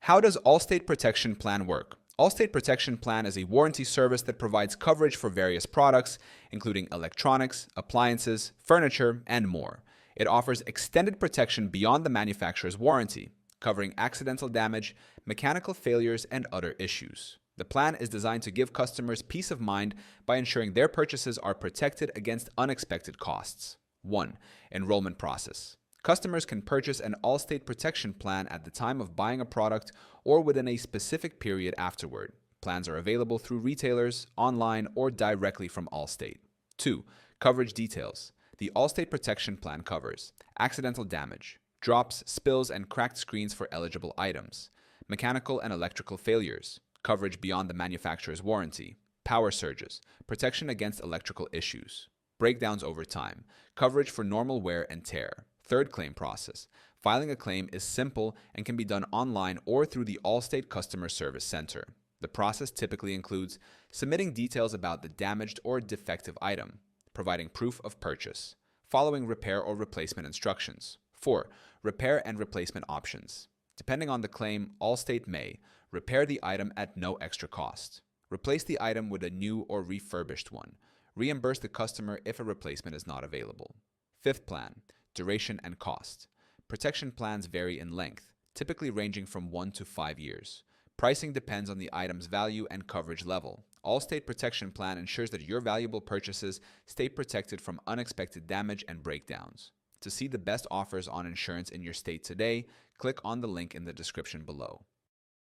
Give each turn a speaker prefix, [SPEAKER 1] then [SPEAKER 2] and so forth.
[SPEAKER 1] How does Allstate Protection Plan work? Allstate Protection Plan is a warranty service that provides coverage for various products, including electronics, appliances, furniture, and more. It offers extended protection beyond the manufacturer's warranty, covering accidental damage, mechanical failures, and other issues. The plan is designed to give customers peace of mind by ensuring their purchases are protected against unexpected costs. 1. Enrollment Process. Customers can purchase an Allstate Protection Plan at the time of buying a product or within a specific period afterward. Plans are available through retailers, online, or directly from Allstate. 2. Coverage Details. The Allstate Protection Plan covers accidental damage, drops, spills, and cracked screens for eligible items, mechanical and electrical failures, coverage beyond the manufacturer's warranty, power surges, protection against electrical issues, breakdowns over time, coverage for normal wear and tear. Third claim process. Filing a claim is simple and can be done online or through the Allstate Customer Service Center. The process typically includes submitting details about the damaged or defective item, providing proof of purchase, following repair or replacement instructions. 4. Repair and replacement options. Depending on the claim, Allstate may repair the item at no extra cost, replace the item with a new or refurbished one, reimburse the customer if a replacement is not available. Fifth plan. Duration and cost. Protection plans vary in length, typically ranging from 1 to 5 years. Pricing depends on the item's value and coverage level. Allstate Protection Plan ensures that your valuable purchases stay protected from unexpected damage and breakdowns. To see the best offers on insurance in your state today, click on the link in the description below.